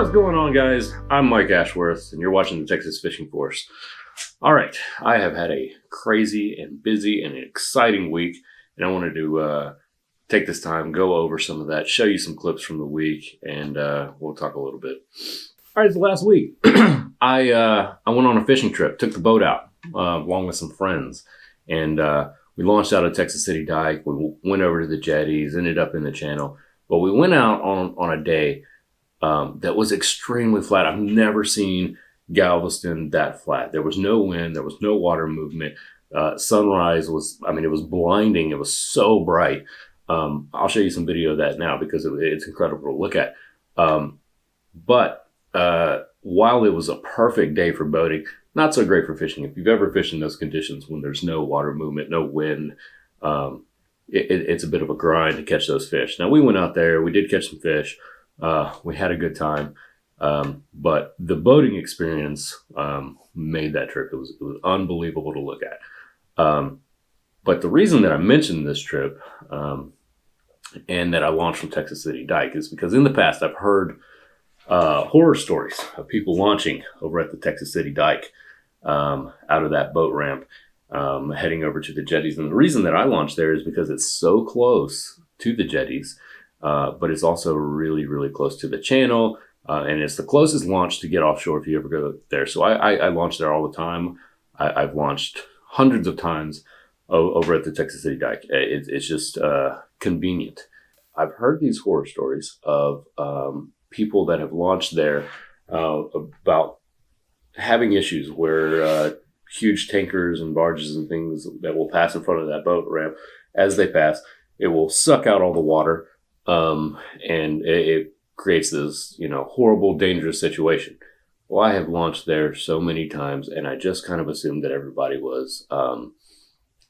What's going on, guys? I'm Mike Ashworth, and you're watching the Texas Fishing Force. All right, I have had a crazy and busy and exciting week, and I wanted to take this time, go over some of that, show you some clips from the week, and we'll talk a little bit. All right, it's last week. I went on a fishing trip, took the boat out along with some friends, and we launched out of Texas City Dike. We went over to the jetties, ended up in the channel, but we went out on a day that was extremely flat. I've never seen Galveston that flat. There was no wind. There was no water movement. Sunrise was, it was blinding. It was so bright. I'll show you some video of that now because it's incredible to look at. But while it was a perfect day for boating, not so great for fishing. If you've ever fished in those conditions when there's no water movement, no wind, it's a bit of a grind to catch those fish. Now, we went out there. We did catch some fish. We had a good time, but the boating experience made that trip. It was unbelievable to look at. But the reason that I mentioned this trip and that I launched from Texas City Dike is because in the past I've heard horror stories of people launching over at the Texas City Dike out of that boat ramp, heading over to the jetties. And the reason that I launched there is because it's so close to the jetties. But it's also really, really close to the channel, and it's the closest launch to get offshore if you ever go there. So I launch there all the time. I've launched hundreds of times over at the Texas City Dike. It's just convenient. I've heard these horror stories of people that have launched there about having issues where huge tankers and barges and things that will pass in front of that boat ramp, as they pass, it will suck out all the water. And it creates this, horrible, dangerous situation. Well, I have launched there so many times, and I just kind of assumed that everybody was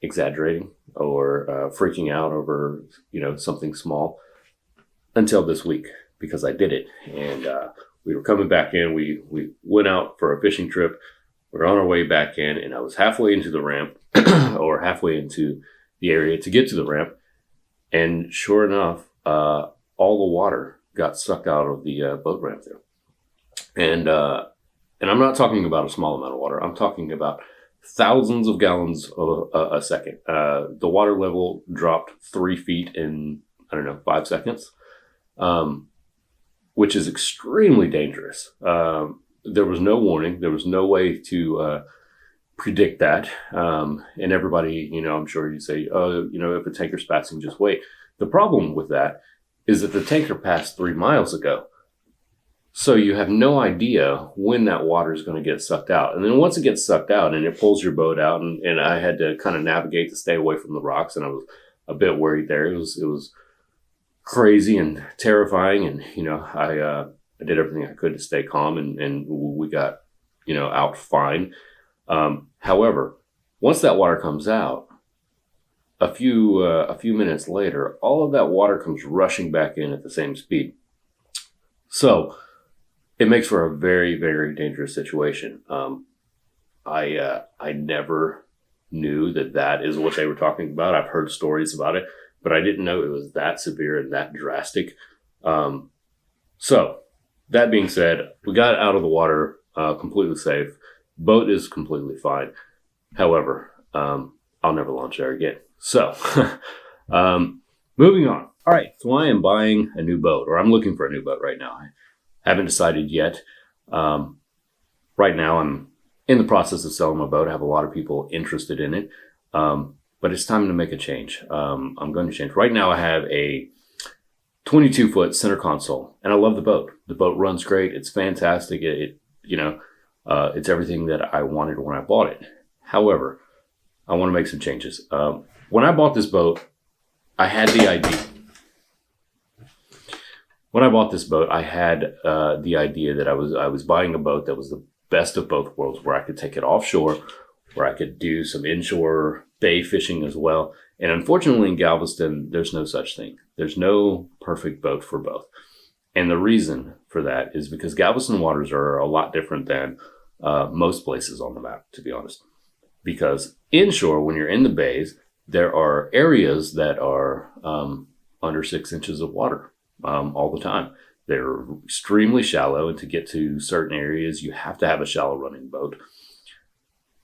exaggerating or freaking out over, something small until this week, because I did it. And we were coming back in. We went out for a fishing trip. We're on our way back in, and I was halfway into the ramp or halfway into the area to get to the ramp. And sure enough, all the water got sucked out of the boat ramp there. And I'm not talking about a small amount of water. I'm talking about thousands of gallons a second. The water level dropped 3 feet in, 5 seconds, which is extremely dangerous. There was no warning. There was no way to predict that. And everybody, I'm sure you say, if a tanker's passing, just wait. The problem with that is that the tanker passed 3 miles ago. So you have no idea when that water is going to get sucked out. And then once it gets sucked out and it pulls your boat out, and I had to kind of navigate to stay away from the rocks, and I was a bit worried there. It was crazy and terrifying. And, I did everything I could to stay calm, and we got, out fine. However, once that water comes out, a few minutes later, all of that water comes rushing back in at the same speed. So it makes for a very, very dangerous situation. I never knew that is what they were talking about. I've heard stories about it, but I didn't know it was that severe and that drastic. So that being said, we got out of the water completely safe. Boat is completely fine. However, I'll never launch there again. So, moving on. All right. So I am buying a new boat, or I'm looking for a new boat right now. I haven't decided yet. Right now I'm in the process of selling my boat. I have a lot of people interested in it. But it's time to make a change. I'm going to change. Right now I have a 22-foot center console, and I love the boat. The boat runs great. It's fantastic. It's everything that I wanted when I bought it. However, I want to make some changes. When I bought this boat, I had the idea. When I bought this boat, I had the idea that I was buying a boat that was the best of both worlds, where I could take it offshore, where I could do some inshore bay fishing as well. And unfortunately, in Galveston, there's no such thing. There's no perfect boat for both. And the reason for that is because Galveston waters are a lot different than most places on the map, to be honest. Because inshore, when you're in the bays, there are areas that are under 6 inches of water all the time. They're extremely shallow, and to get to certain areas, you have to have a shallow running boat.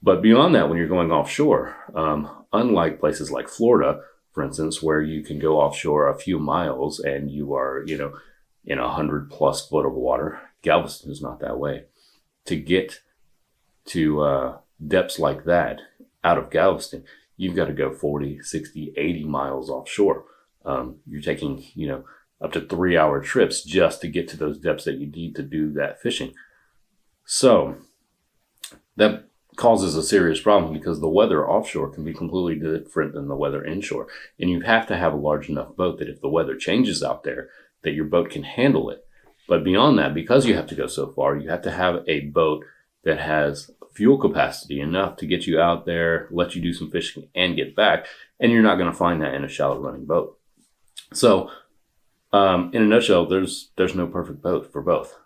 But beyond that, when you're going offshore, unlike places like Florida, for instance, where you can go offshore a few miles and you are, in 100+ foot of water, Galveston is not that way. To get to depths like that out of Galveston, you've got to go 40, 60, 80 miles offshore. You're taking, up to 3-hour trips just to get to those depths that you need to do that fishing. So that causes a serious problem because the weather offshore can be completely different than the weather inshore. And you have to have a large enough boat that if the weather changes out there, that your boat can handle it. But beyond that, because you have to go so far, you have to have a boat that has fuel capacity enough to get you out there, let you do some fishing and get back. And you're not going to find that in a shallow running boat. So in a nutshell, there's no perfect boat for both.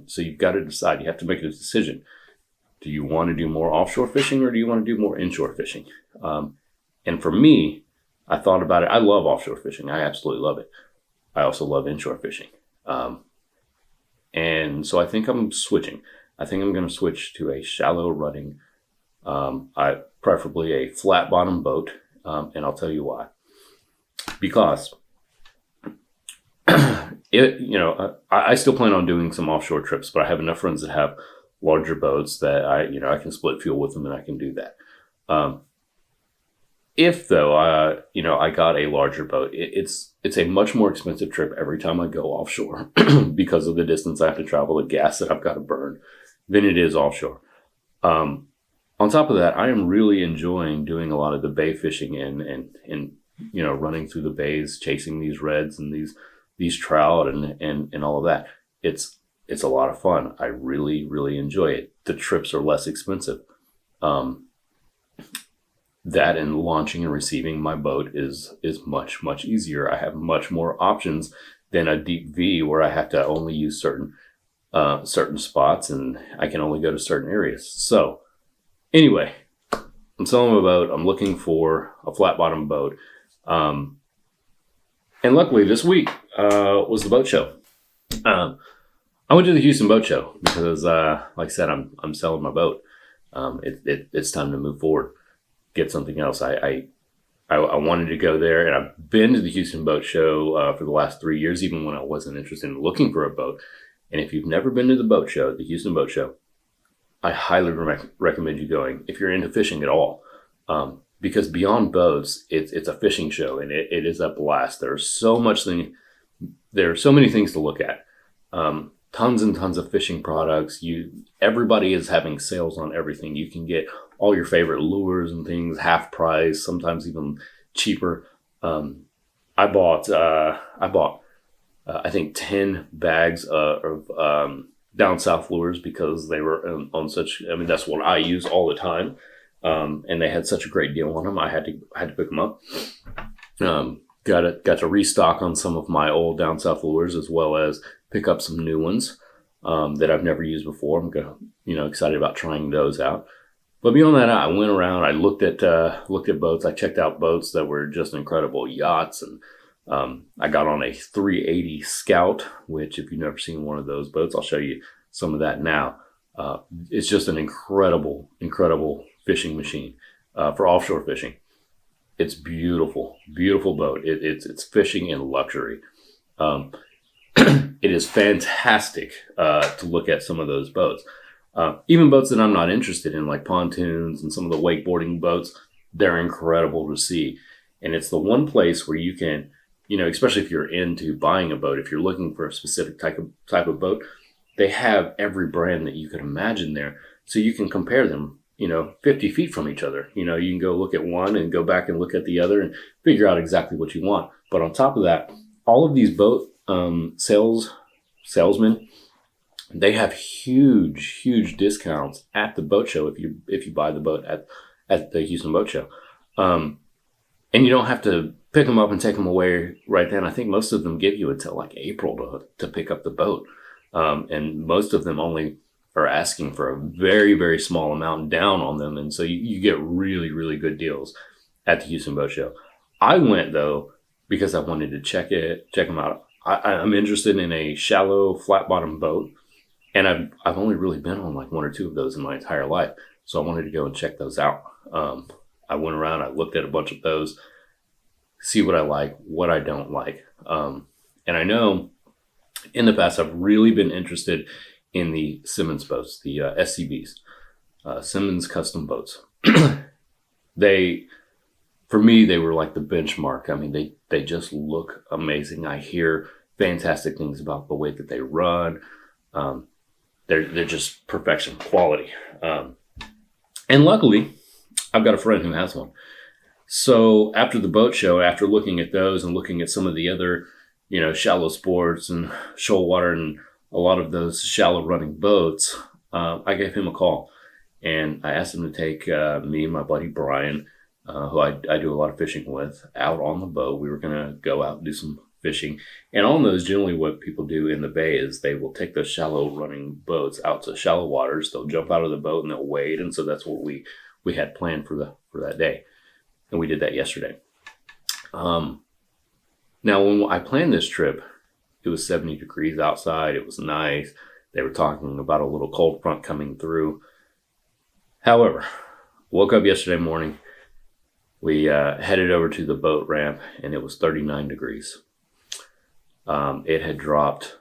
So you've got to decide. You have to make a decision. Do you want to do more offshore fishing or do you want to do more inshore fishing? And for me, I thought about it. I love offshore fishing. I absolutely love it. I also love inshore fishing. And so I think I'm switching. I think I'm going to switch to a shallow running, preferably a flat bottom boat. And I'll tell you why. Because I still plan on doing some offshore trips, but I have enough friends that have larger boats that I can split fuel with them and I can do that. If though, I got a larger boat, it's a much more expensive trip every time I go offshore because of the distance I have to travel, the gas that I've got to burn, than it is offshore. On top of that, I am really enjoying doing a lot of the bay fishing and running through the bays, chasing these reds and these trout and all of that. It's a lot of fun. I really, really enjoy it. The trips are less expensive. That and launching and receiving my boat is much, much easier. I have much more options than a deep V where I have to only use certain spots and I can only go to certain areas. So anyway, I'm selling my boat. I'm looking for a flat bottom boat. And luckily this week was the boat show. I went to the Houston Boat Show because, like I said, I'm selling my boat. It's time to move forward, get something else. I wanted to go there, and I've been to the Houston Boat Show for the last 3 years, even when I wasn't interested in looking for a boat. And if you've never been to the boat show, the Houston Boat Show, I highly recommend you going if you're into fishing at all. Because beyond boats, it's a fishing show, and it is a blast. There are so many things to look at. Tons and tons of fishing products. Everybody is having sales on everything. You can get all your favorite lures and things half price, sometimes even cheaper. I bought I think 10 bags of down south lures because they were on such. I mean, that's what I use all the time, and they had such a great deal on them. I had to pick them up. Got to restock on some of my old down south lures as well as pick up some new ones that I've never used before. I'm excited about trying those out. But beyond that, I went around. I looked at boats. I checked out boats that were just incredible yachts, and I got on a 380 Scout, which if you've never seen one of those boats, I'll show you some of that now. It's just an incredible fishing machine for offshore fishing. It's beautiful boat. It's fishing in luxury. It is fantastic to look at some of those boats. Even boats that I'm not interested in, like pontoons and some of the wakeboarding boats, they're incredible to see. And it's the one place where you can, especially if you're into buying a boat, if you're looking for a specific type of boat, they have every brand that you could imagine there. So you can compare them, 50 feet from each other. You can go look at one and go back and look at the other and figure out exactly what you want. But on top of that, all of these boat salesmen, they have huge discounts at the boat show if you buy the boat at the Houston Boat Show. And you don't have to pick them up and take them away right then. I think most of them give you until like April to pick up the boat. And most of them only are asking for a very, very small amount down on them. And so you get really, really good deals at the Houston Boat Show. I went though, because I wanted to check them out. I'm interested in a shallow, flat bottom boat. And I've only really been on like one or two of those in my entire life. So I wanted to go and check those out. I went around, I looked at a bunch of those, see what I like, what I don't like. And I know in the past, I've really been interested in the Simmons boats, the SCBs, Simmons custom boats. For me, they were like the benchmark. I mean, they just look amazing. I hear fantastic things about the way that they run. They're just perfection, quality. And luckily, I've got a friend who has one. So after the boat show, after looking at those and looking at some of the other, shallow sports and shoal water and a lot of those shallow running boats, I gave him a call and I asked him to take me and my buddy Brian, who I do a lot of fishing with, out on the boat. We were going to go out and do some fishing. And on those, generally what people do in the bay is they will take those shallow running boats out to shallow waters. They'll jump out of the boat and they'll wade. And so that's what we had planned for that day. And we did that yesterday. Now, when I planned this trip, it was 70 degrees outside. It was nice. They were talking about a little cold front coming through. However, woke up yesterday morning. We headed over to the boat ramp, and it was 39 degrees. It had dropped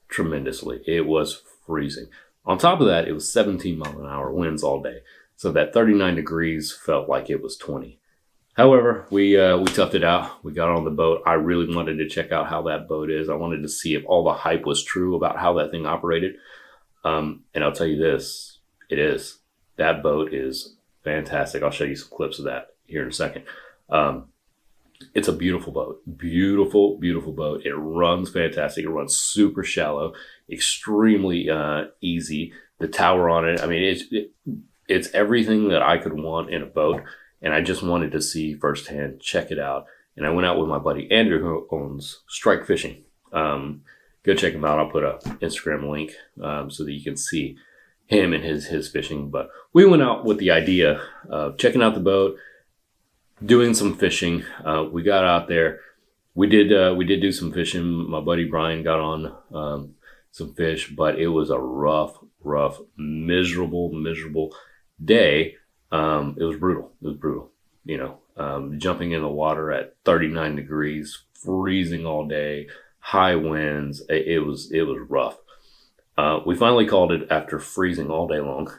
tremendously. It was freezing. On top of that, it was 17 mile an hour winds all day. So that 39 degrees felt like it was 20. However, we toughed it out. We got on the boat. I really wanted to check out how that boat is. I wanted to see if all the hype was true about how that thing operated. And I'll tell you this, it is. That boat is fantastic. I'll show you some clips of that here in a second. It's a beautiful boat. Beautiful, beautiful boat. It runs fantastic. It runs super shallow, extremely easy. The tower on it, I mean, it's everything that I could want in a boat. And I just wanted to see firsthand, check it out. And I went out with my buddy Andrew, who owns Strike Fishing. Go check him out. I'll put an Instagram link so that you can see him and his fishing. But we went out with the idea of checking out the boat, doing some fishing. We got out there. We did do some fishing. My buddy Brian got on some fish, but it was a rough, miserable day. It was brutal. Jumping in the water at 39 degrees, freezing all day, high winds. It was rough. We finally called it after freezing all day long,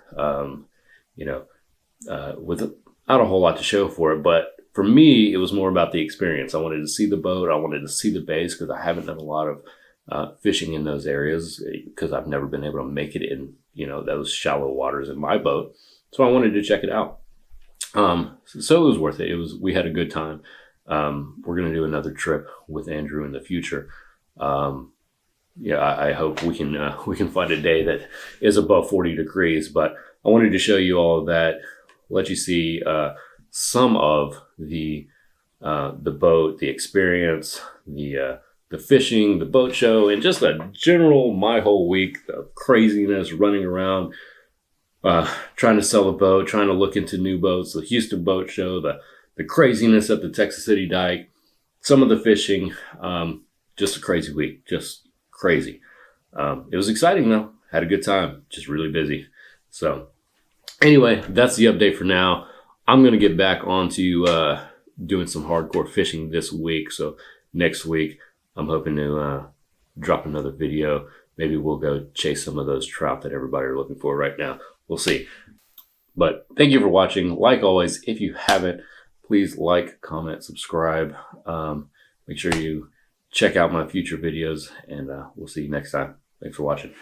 without a whole lot to show for it. But for me, it was more about the experience. I wanted to see the boat. I wanted to see the bays because I haven't done a lot of fishing in those areas because I've never been able to make it in, those shallow waters in my boat. So I wanted to check it out. So it was worth it. We had a good time. We're going to do another trip with Andrew in the future. I hope we can find a day that is above 40 degrees, but I wanted to show you all of that, let you see, some of the boat, the experience, the fishing, the boat show, and just a general, my whole week, the craziness running around, trying to sell a boat, trying to look into new boats, the Houston boat show, the craziness at the Texas City Dike, some of the fishing, just a crazy week, just crazy. It was exciting though, had a good time, just really busy. So anyway, that's the update for now. I'm going to get back onto doing some hardcore fishing this week. So next week, I'm hoping to drop another video. Maybe we'll go chase some of those trout that everybody are looking for right now. We'll see. But thank you for watching. Like always, if you haven't, please like, comment, subscribe. Make sure you check out my future videos, and we'll see you next time. Thanks for watching.